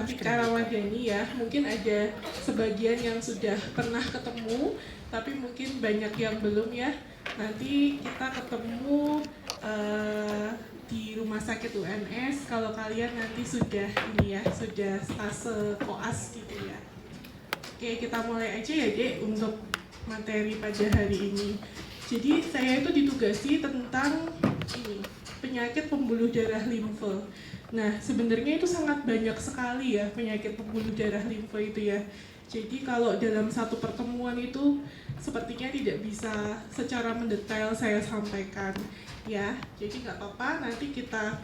Artika Ramadhani ya. Mungkin ada sebagian yang sudah pernah ketemu, tapi mungkin banyak yang belum ya. Nanti kita ketemu di rumah sakit UNS kalau kalian nanti sudah ini ya, sudah stase koas gitu ya. Oke, kita mulai aja ya Dek untuk materi pada hari ini. Jadi saya itu ditugasi tentang ini, penyakit pembuluh darah limfe. Nah, sebenarnya itu sangat banyak sekali ya penyakit pembuluh darah limfe itu ya. Jadi kalau dalam satu pertemuan itu sepertinya tidak bisa secara mendetail saya sampaikan ya. Jadi nggak apa-apa, nanti kita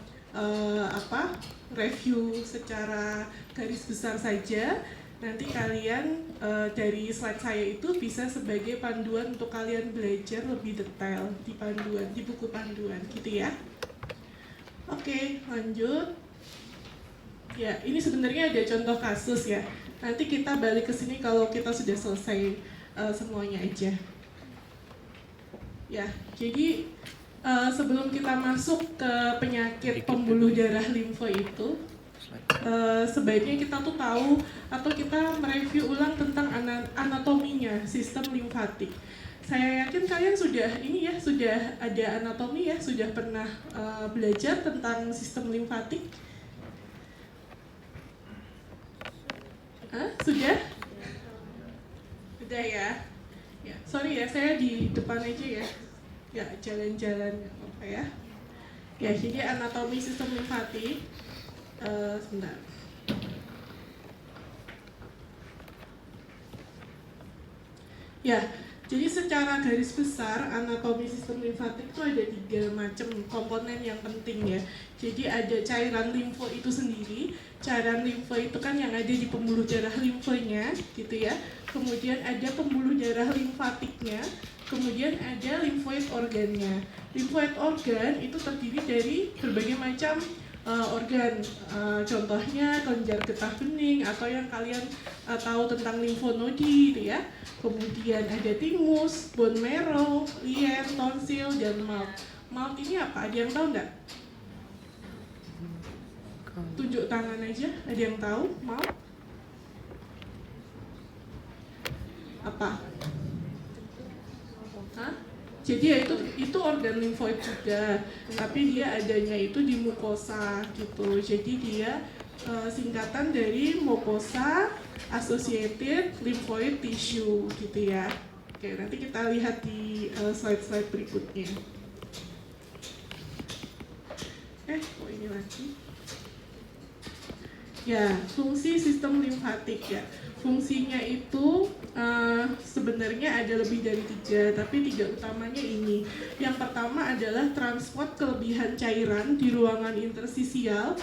review secara garis besar saja. Nanti kalian dari slide saya itu bisa sebagai panduan untuk kalian belajar lebih detail di panduan, di buku panduan gitu ya. Oke, lanjut. Ya, ini sebenarnya ada contoh kasus ya. Nanti kita balik ke sini kalau kita sudah selesai semuanya aja. Ya, jadi sebelum kita masuk ke penyakit pembuluh darah limfe itu, sebaiknya kita tuh tahu atau kita mereview ulang tentang anatominya sistem limfatik. Saya yakin kalian sudah ini ya, sudah ada anatomi ya, sudah pernah belajar tentang sistem limfatik. Sudah? Sudah ya? Ya, sorry ya, saya di depan aja ya. Ya, jalan-jalan apa ya? Ya, jadi anatomi sistem limfatik. Sebentar. Ya, jadi secara garis besar anatomi sistem limfatik itu ada 3 macam komponen yang penting ya. Jadi ada cairan limfe itu sendiri. Cairan limfe itu kan yang ada di pembuluh darah limfenya gitu ya. Kemudian ada pembuluh darah limfatiknya. Kemudian ada lymphoid organnya. Lymphoid organ itu terdiri dari berbagai macam organ, contohnya kelenjar getah bening atau yang kalian tahu tentang limfonodi gitu ya. Kemudian ada thymus, bone marrow, lien, tonsil, dan mouth. Mouth ini apa? Ada yang tahu nggak? Tunjuk tangan aja. Ada yang tahu mouth? Apa? Hah? Jadi ya itu organ limfoid juga, tapi dia adanya itu di mukosa gitu. Jadi dia singkatan dari mucosa associated lymphoid tissue gitu ya. Oke, nanti kita lihat di slide-slide berikutnya. Kok ini lagi? Ya, fungsi sistem limfatik ya. Fungsinya itu sebenarnya ada lebih dari 3, tapi 3 utamanya ini. Yang pertama adalah transport kelebihan cairan di ruangan intersisial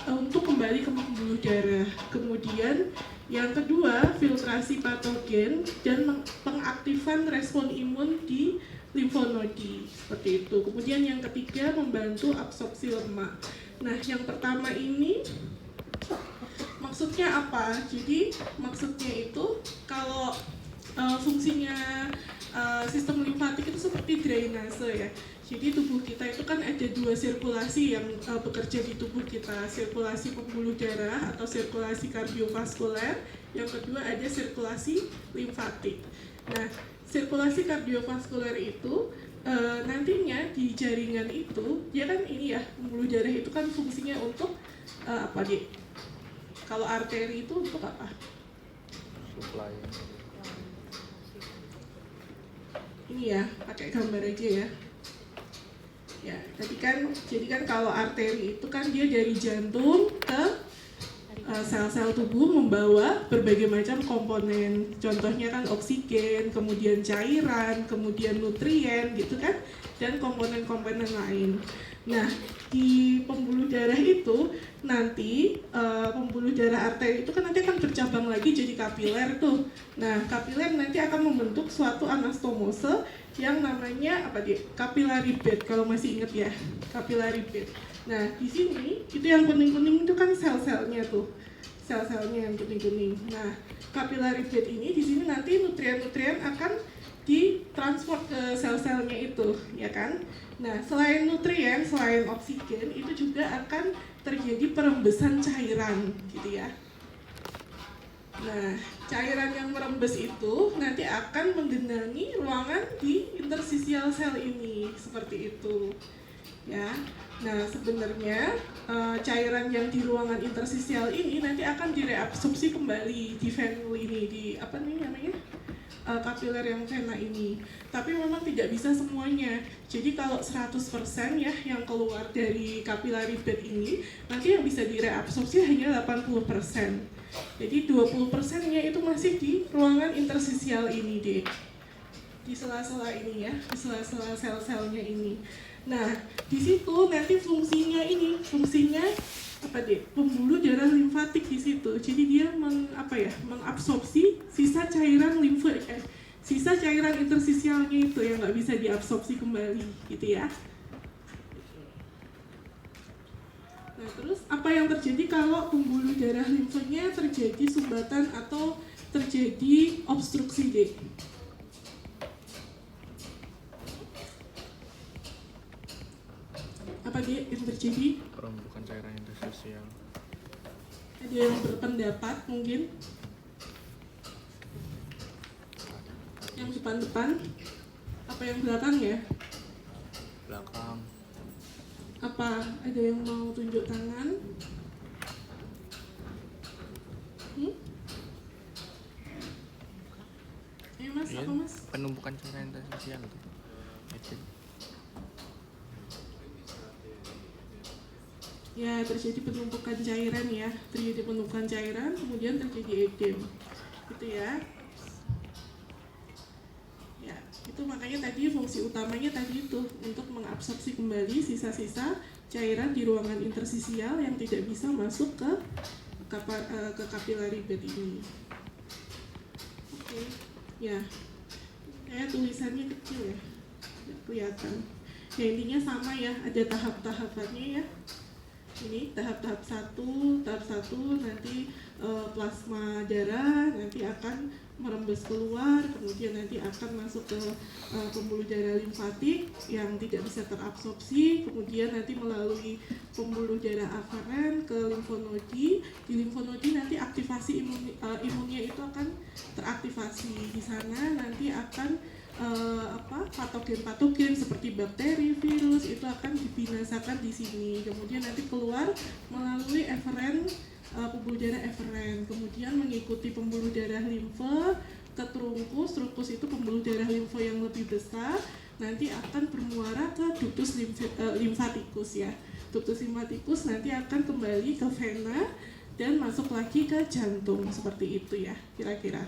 untuk kembali ke pembuluh darah. Kemudian yang kedua, filtrasi patogen dan pengaktifan respon imun di limfonodi, seperti itu. Kemudian yang ketiga, membantu absorpsi lemak. Nah, yang pertama ini maksudnya apa? Jadi maksudnya itu kalau fungsinya sistem limfatik itu seperti drainase ya. Jadi tubuh kita itu kan ada 2 sirkulasi yang bekerja di tubuh kita, sirkulasi pembuluh darah atau sirkulasi kardiovaskuler. Yang kedua ada sirkulasi limfatik. Nah, sirkulasi kardiovaskuler itu nantinya di jaringan itu dia kan ini ya, pembuluh darah itu kan fungsinya untuk apa dia? Kalau arteri itu untuk apa? Supply. Ini ya, pakai gambar aja ya. Ya, jadi kan kalau arteri itu kan dia dari jantung ke sel-sel tubuh membawa berbagai macam komponen. Contohnya kan oksigen, kemudian cairan, kemudian nutrien gitu kan, dan komponen-komponen lain. Nah, di pembuluh darah itu nanti pembuluh darah arteri itu kan nanti akan bercabang lagi jadi kapiler tuh. Nah, kapiler nanti akan membentuk suatu anastomose yang namanya apa dia? Capillary bed, kalau masih ingat ya, capillary bed. Nah, di sini itu yang kuning-kuning itu kan sel-selnya tuh. sel-selnya yang kuning-kuning. Nah, capillary bed ini di sini nanti nutrien-nutrien akan ditransport ke sel-selnya itu, ya kan? Nah, selain nutrien, selain oksigen, itu juga akan terjadi perembesan cairan, gitu ya. Nah, cairan yang merembes itu nanti akan menggenangi ruangan di interstisial sel ini, seperti itu. Ya, nah sebenarnya cairan yang di ruangan interstisial ini nanti akan direabsorpsi kembali di venule ini, di apa nih namanya, kapiler yang vena ini. Tapi memang tidak bisa semuanya. Jadi kalau 100% ya yang keluar dari capillary bed ini, nanti yang bisa direabsorpsi hanya 80%. Jadi 20%-nya itu masih di ruangan interstisial ini deh, di sela-sela ini ya, di sela-sela sel-selnya ini. Nah, di situ nanti fungsinya apa deh? Pembuluh darah limfatik di situ. Jadi dia mengabsorpsi sisa cairan sisa cairan interstisialnya itu yang nggak bisa diabsorpsi kembali, gitu ya. Nah, terus apa yang terjadi kalau pembuluh darah limfanya terjadi sumbatan atau terjadi obstruksi deh? Apa dia yang terjadi? Perombukan cairan interstisial. Ada yang berpendapat mungkin? Yang depan-depan? Apa yang belakang ya? Belakang. Apa ada yang mau tunjuk tangan? Ayo mas, Iya, apa mas? penumpukan cairan interstisial itu. Ya, terjadi penumpukan cairan ya, terjadi penumpukan cairan, kemudian terjadi edem, gitu ya. Ya, itu makanya tadi fungsi utamanya tadi itu untuk mengabsorpsi kembali sisa-sisa cairan di ruangan interstisial yang tidak bisa masuk ke capillary bed ini. Oke, ya, kayak tulisannya kecil ya, tidak kelihatan. Ya intinya sama ya, ada tahap-tahapannya ya. Ini tahap-tahap tahap satu nanti plasma darah nanti akan merembes keluar, kemudian nanti akan masuk ke pembuluh darah limfatik yang tidak bisa terabsorpsi, kemudian nanti melalui pembuluh darah aferen ke limfonodi. Di limfonodi nanti aktivasi imunnya itu akan teraktivasi. Di sana nanti akan patogen-patogen seperti bakteri, virus itu akan dibinasakan di sini. Kemudian nanti keluar melalui eferen, pembuluh darah eferen, kemudian mengikuti pembuluh darah limfe ke trunkus. Trunkus itu pembuluh darah limfe yang lebih besar, nanti akan bermuara ke ductus limfatikus ya. Ductus limfatikus nanti akan kembali ke vena dan masuk lagi ke jantung, seperti itu ya kira-kira.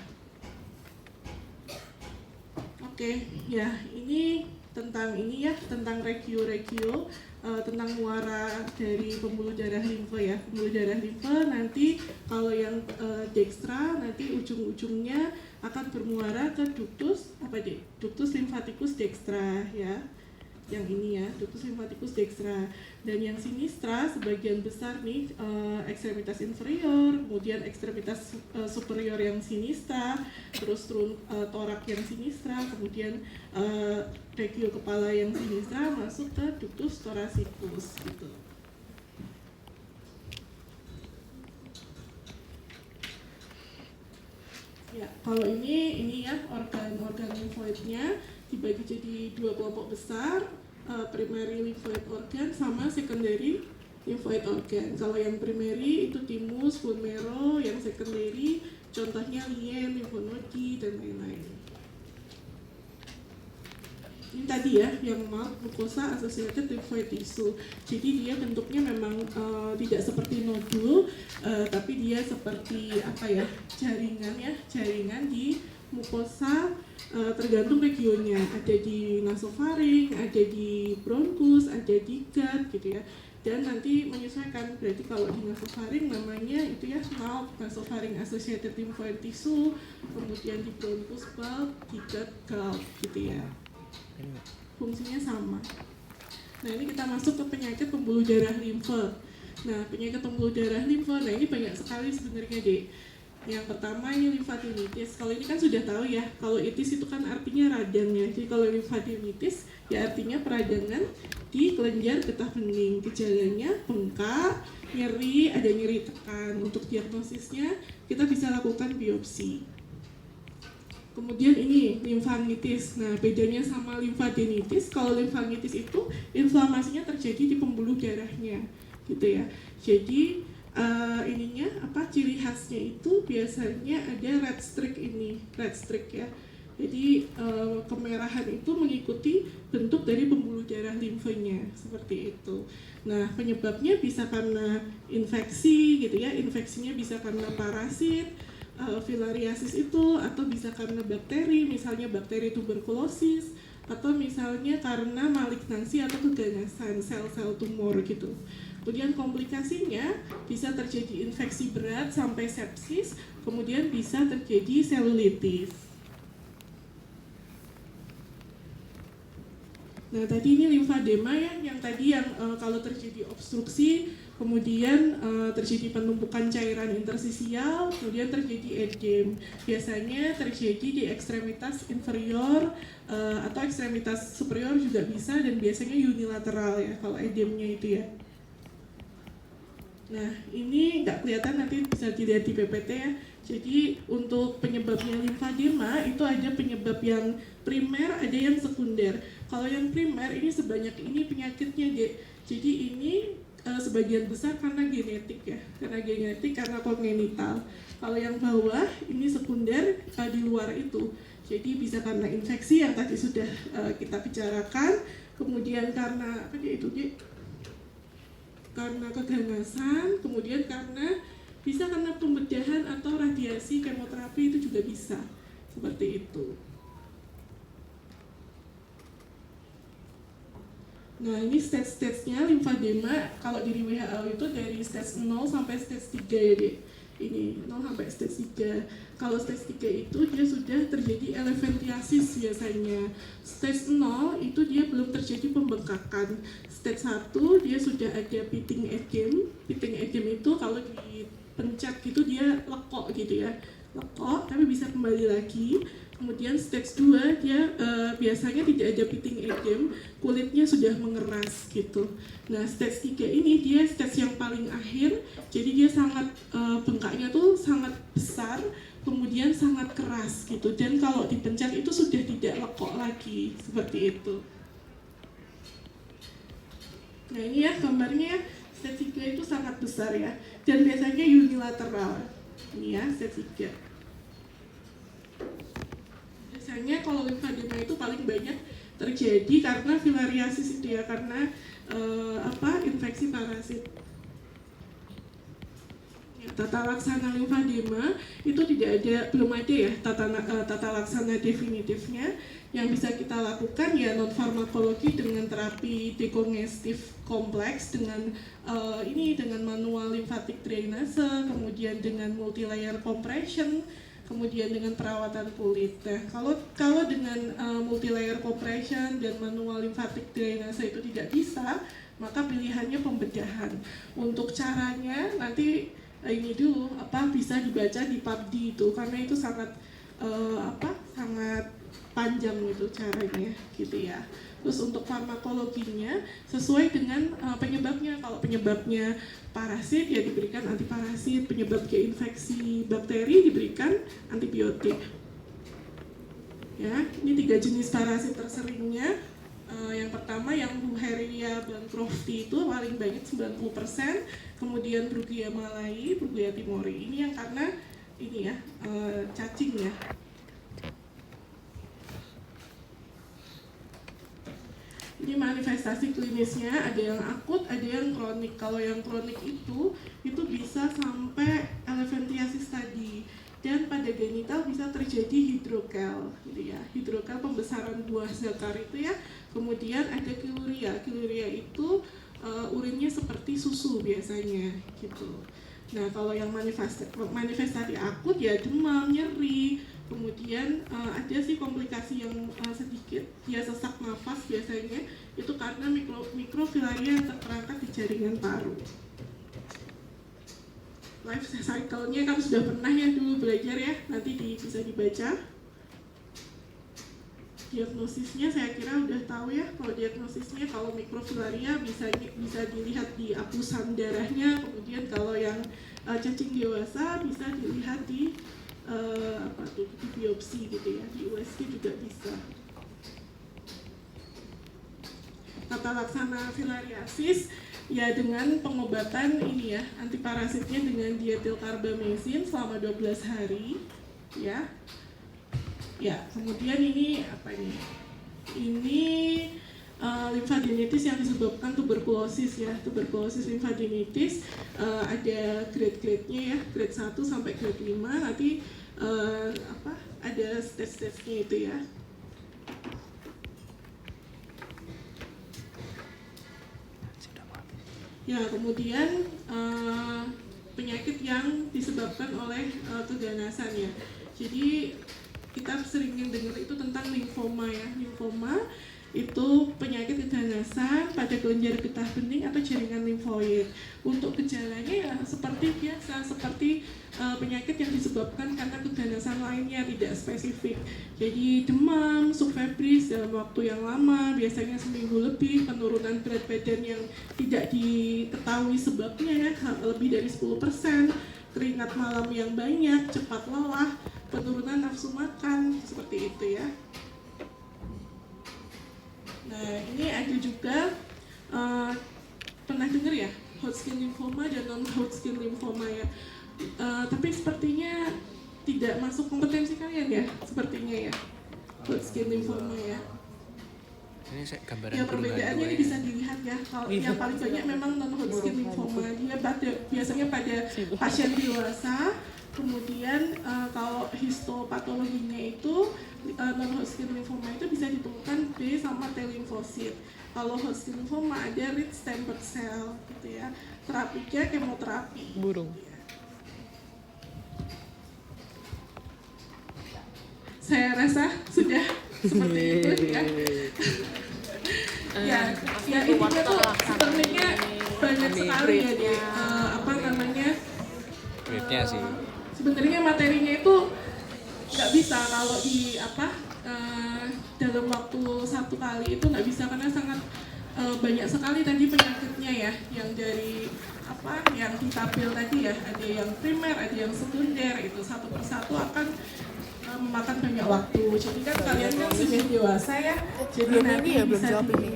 Oke, ya ini tentang regio, tentang muara dari pembuluh darah limfe ya. Pembuluh darah limfe nanti kalau yang dextra nanti ujung-ujungnya akan bermuara ke ductus ductus limfatikus dextra ya. Yang ini ya, ductus limfatikus dextra. Dan yang sinistra sebagian besar nih ekstremitas inferior, kemudian ekstremitas superior yang sinistra, terus torak yang sinistra, kemudian regio kepala yang sinistra masuk ke ductus thoracicus gitu. Ya, kalau ini ya organ limfoidnya dibagi jadi dua kelompok besar, primary lymphoid organ sama secondary lymphoid organ. Kalau yang primary itu thymus, bone marrow, yang secondary contohnya lien, lymphonodi dan lain-lain. Ini tadi ya yang mucosa associated lymphoid tissue. Jadi dia bentuknya memang tidak seperti nodul, tapi dia seperti jaringan di mukosa, tergantung regionnya, ada di nasofaring, ada di bronkus, ada di gut gitu ya. Dan nanti menyesuaikan, berarti kalau di nasofaring namanya itu ya nasofaring associated lymphoid tissue, kemudian di bronkus bulb, di gut gulf gitu ya. Fungsinya sama. Nah ini kita masuk ke penyakit pembuluh darah limfe. Nah, penyakit pembuluh darah limfa, nah ini banyak sekali sebenarnya deh. Yang pertama ini limfadenitis. Kalau ini kan sudah tahu ya, kalau itis itu kan artinya radang ya. Jadi kalau limfadenitis ya artinya peradangan di kelenjar getah bening. Gejalanya bengkak, nyeri, ada nyeri tekan. Untuk diagnosisnya kita bisa lakukan biopsi. Kemudian ini limfanitis. Nah, bedanya sama limfadenitis, kalau limfanitis itu inflamasinya terjadi di pembuluh darahnya, gitu ya. Jadi ciri khasnya itu biasanya ada red streak ya. Jadi kemerahan itu mengikuti bentuk dari pembuluh darah limfanya seperti itu. Nah, penyebabnya bisa karena infeksi gitu ya. Infeksinya bisa karena parasit, filariasis itu, atau bisa karena bakteri, misalnya bakteri tuberkulosis, atau misalnya karena malignansi atau keganasan sel-sel tumor gitu. Kemudian komplikasinya bisa terjadi infeksi berat sampai sepsis, kemudian bisa terjadi selulitis. Nah, tadi ini limfadema ya, yang tadi kalau terjadi obstruksi, kemudian terjadi penumpukan cairan intersisial, kemudian terjadi edem. Biasanya terjadi di ekstremitas inferior atau ekstremitas superior juga bisa, dan biasanya unilateral ya kalau edemnya itu ya. Nah, ini nggak kelihatan, nanti bisa dilihat di PPT ya. Jadi untuk penyebabnya limfadema itu ada penyebab yang primer, ada yang sekunder. Kalau yang primer ini sebanyak ini penyakitnya, Dek. Jadi ini sebagian besar karena genetik ya, karena kongenital. Kalau yang bawah ini sekunder di luar itu. Jadi bisa karena infeksi yang tadi sudah kita bicarakan, kemudian karena karena keganasan, kemudian bisa karena pembedahan atau radiasi kemoterapi itu juga bisa, seperti itu. Nah, ini stage-stage-nya limfadema kalau di WHO itu dari stage 0 sampai stage 3 ya, Dek. Ini 0 sampai stage 3. Kalau stage 3 itu dia sudah terjadi elephantiasis biasanya. Stage 0 itu dia belum terjadi pembengkakan. Stage 1 dia sudah ada pitting edema. Pitting edema itu kalau dipencet gitu dia lekok gitu ya. Lekok tapi bisa kembali lagi. Kemudian stage 2 dia biasanya tidak ada pitting edema, kulitnya sudah mengeras gitu. Nah, stage 3 ini dia stage yang paling akhir, jadi dia sangat bengkaknya tuh sangat besar, kemudian sangat keras gitu. Dan kalau dipencet itu sudah tidak lekok lagi, seperti itu. Nah, ini ya gambarnya, stage 3 itu sangat besar ya, dan biasanya unilateral. Ini ya stage 3. Biasanya kalau limfadema itu paling banyak terjadi karena filariasis itu ya, karena infeksi parasit. Ya, tata laksana limfadema itu belum ada ya tata laksana definitifnya. Yang bisa kita lakukan ya non farmakologi dengan terapi dekongestif kompleks, dengan dengan manual lymphatic drainase, kemudian dengan multilayer compression, kemudian dengan perawatan kulit. Nah, kalau dengan multilayer compression dan manual lymphatic drainase itu tidak bisa, maka pilihannya pembedahan. Untuk caranya nanti ini dulu bisa dibaca di PubD itu, karena itu sangat sangat panjang gitu caranya gitu ya. Terus untuk farmakologinya sesuai dengan penyebabnya. Kalau penyebabnya parasit ya diberikan antiparasit, penyebabnya infeksi bakteri diberikan antibiotik. Ya, ini 3 jenis parasit terseringnya. Yang pertama yang Wuchereria bancrofti itu paling banyak 90%, kemudian Bruguiera malai, Bruguiera timori. Ini yang karena ini ya cacing ya. Ini manifestasi klinisnya ada yang akut, ada yang kronik. Kalau yang kronik itu bisa sampai elephantiasis tadi. Dan pada genital bisa terjadi hidrokel, gitu ya. Hidrokel pembesaran buah zakar itu ya. Kemudian ada kiluria. Kiluria itu urinnya seperti susu biasanya, gitu. Nah, kalau yang manifestasi akut ya demam, nyeri. Kemudian ada sih komplikasi yang sedikit, dia sesak nafas biasanya, itu karena mikrofilaria yang terperangkap di jaringan paru. life cycle-nya kan sudah pernah ya dulu belajar ya, nanti bisa dibaca. Diagnosisnya saya kira udah tahu ya. Kalau diagnosisnya, kalau mikrofilaria bisa dilihat di apusan darahnya, kemudian kalau yang cacing dewasa bisa dilihat di di biopsi gitu ya, di USG juga bisa. Tata laksana filariasis ya dengan pengobatan ini ya, antiparasitnya dengan dietilkarbamazin selama 12 hari ya. Ya, kemudian ini apa ini? Ini limfadenitis yang disebabkan tuberkulosis ya. Tuberkulosis limfadenitis ada grade-grade-nya ya, grade 1 sampai grade 5. Nanti ada stage-stage-nya itu ya. Ya, kemudian penyakit yang disebabkan oleh keganasan ya. Jadi kita sering dengar itu tentang limfoma ya. Limfoma itu penyakit keganasan pada kelenjar getah bening atau jaringan limfoid. Untuk gejalanya ya seperti biasa, seperti penyakit yang disebabkan karena keganasan lainnya, tidak spesifik. Jadi demam, subfebris dalam waktu yang lama, biasanya seminggu lebih, penurunan berat badan yang tidak diketahui sebabnya ya, lebih dari 10%, keringat malam yang banyak, cepat lelah, penurunan nafsu makan, seperti itu ya. Nah, ini ada juga pernah dengar ya, Hodgkin lymphoma dan non-Hodgkin lymphoma ya. Tapi sepertinya tidak masuk kompetensi kalian ya, sepertinya ya, Hodgkin lymphoma ya. Ini saya gambaran Ya perbedaannya ini bisa dilihat ya. Kalau yang paling banyak memang non-Hodgkin lymphoma, dia biasanya pada pasien dewasa. Kemudian kalau histopatologinya itu non-Hodgkin lymphoma itu bisa ditemukan B sama T limfosit. Kalau Hodgkin lymphoma ada red stempered cell gitu ya. Terapinya kemoterapi. Burung. Gitu ya. Saya rasa sudah seperti itu ya. ya intinya tuh sebenarnya banyak sekali ya dia grade-nya sih. Sebenarnya materinya itu nggak bisa kalau di dalam waktu satu kali itu nggak bisa karena sangat banyak sekali tadi penyakitnya ya, yang dari yang ditabel tadi ya, ada yang primer, ada yang sekunder, itu satu persatu akan memakan banyak waktu. Jadi kan kalian kan sudah dewasa ya, jadi nanti ya, belum bisa jawab ini.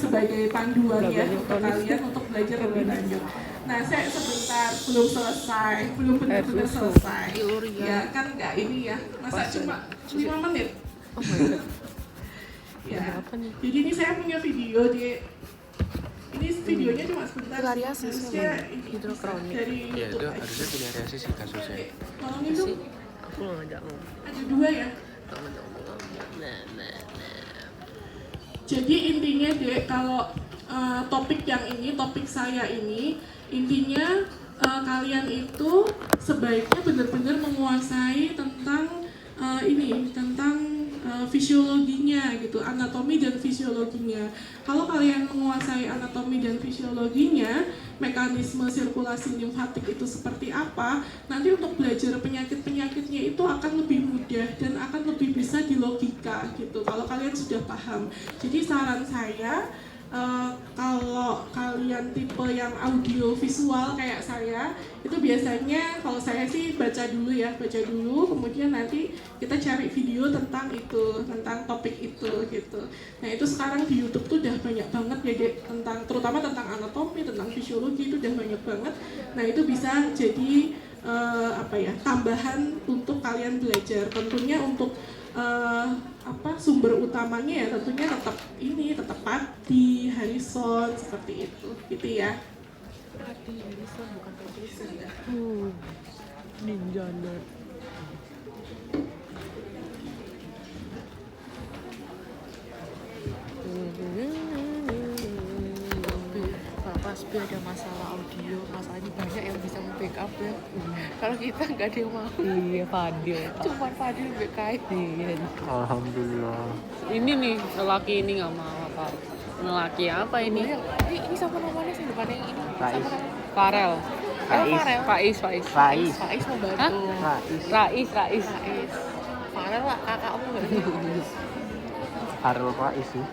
sebagai panduan ya untuk kalian untuk belajar lebih lanjut. Nah, saya sebentar belum selesai, belum benar-benar selesai. Ya kan nggak ini ya, masa cuma 5 menit. Oh my god. Ya, jadi ini saya punya video ini videonya cuma sebentar. Filariasis Harusnya hidrokronik. dari Ya itu YouTube harusnya aja. filariasis sih kasusnya. Tolongin dong, Aku mau ngajak ngomong. ada 2 ya. Jadi intinya kalau topik saya ini intinya kalian itu sebaiknya benar-benar menguasai tentang fisiologinya gitu, anatomi dan fisiologinya. Kalau kalian menguasai anatomi dan fisiologinya, mekanisme sirkulasi limfatik itu seperti apa, nanti untuk belajar penyakit-penyakitnya itu akan lebih mudah dan akan lebih bisa dilogika gitu kalau kalian sudah paham. Jadi saran saya, kalau kalian tipe yang audio visual kayak saya, itu biasanya kalau saya sih baca dulu, kemudian nanti kita cari video tentang topik itu gitu. Nah itu sekarang di YouTube tuh udah banyak banget ya terutama tentang anatomi, tentang fisiologi itu udah banyak banget. Nah itu bisa jadi tambahan untuk kalian belajar. Tentunya untuk sumber utamanya ya tentunya tetap Patti, Harrison seperti itu gitu ya. Patti, Harrison bukan profesor ya. Ninja nerd. Pas ada masalah audio, masalahnya banyak yang bisa membackup ya. Kalau kita nggak ada yang mau. Iya, Fadil. Cuma Fadil backup. Iya. Alhamdulillah. Ini nih, lelaki ini nggak mau apa. Lelaki apa ini? Ini siapa namanya sih depannya yang ini? Rais. Farel. Farel. Faiz. Faiz mau bantu. Hah? Rais. Farel lah kakakmu. Farel Faiz sih.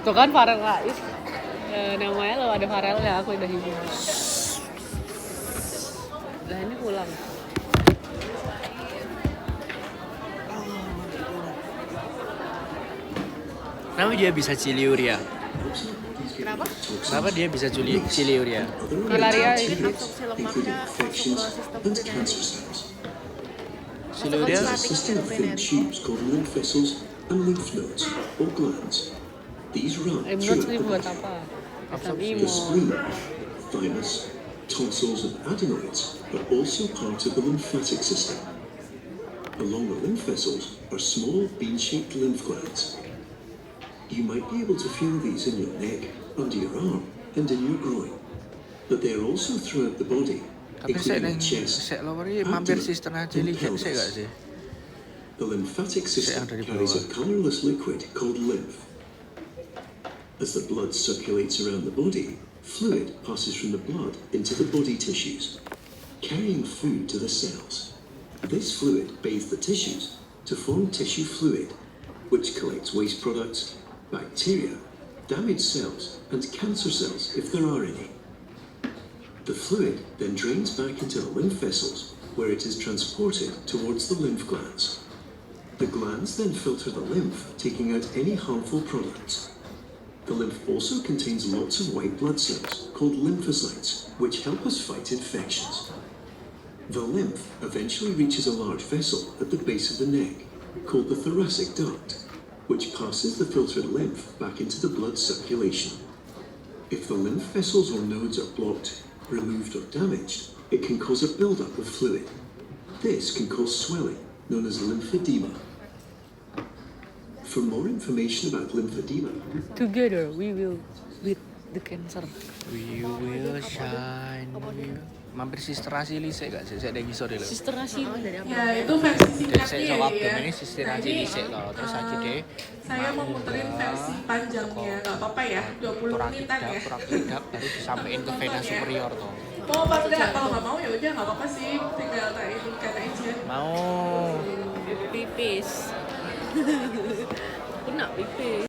Tuh kan Farel Rais. Namanya lo ada Farelnya, aku udah hibur. Nah ini pulang. Kenapa dia bisa ciliuria? Kenapa? Kenapa dia bisa ciliuria? Malaria ini absorpsi lemaknya masuk ke sistem Ciliuria A system of thin tubes called lymph vessels and lymph nodes or glands. These run Lymph throughout nodes ini the buat body. apa? Absorpsi. Sistem The imun. spleen, thymus, tonsils and adenoids are also part of the lymphatic system. Along the lymph vessels are small bean-shaped lymph glands. You might be able to feel these in your neck, under your arm and in your groin. But they are also throughout the body, Tapi saya including neng the chest, saya lawari mampir abdomen, sister and cili saya pelvis. gak sih? The lymphatic system dari carries a bawah. colorless liquid called lymph. As the blood circulates around the body, fluid passes from the blood into the body tissues, carrying food to the cells. This fluid bathes the tissues to form tissue fluid, which collects waste products, bacteria, damaged cells, and cancer cells if there are any. The fluid then drains back into the lymph vessels, where it is transported towards the lymph glands. The glands then filter the lymph, taking out any harmful products. The lymph also contains lots of white blood cells, called lymphocytes, which help us fight infections. The lymph eventually reaches a large vessel at the base of the neck, called the thoracic duct, which passes the filtered lymph back into the blood circulation. If the lymph vessels or nodes are blocked, removed or damaged, it can cause a buildup of fluid. This can cause swelling, known as lymphedema. For more information about lymphedema, Together we will beat the cancer. We will shine. Mampir sister Asili saya gak sih? Saya ada ngisor dulu. Sister Nasi. Ya itu versi Dan saya singkatnya jawab ya. ini sister Nah, Asili ini, saya loh. Terus aja deh. saya mau muterin versi panjangnya, nggak apa-apa ya, 20 menitan ya. Kurang tidak baru disampaikan ke vena superior tuh. Mau apa enggak? Kalau nggak mau ya udah nggak apa-apa sih, tinggal kata aja. Mau. Pipis. Aku nak pipis.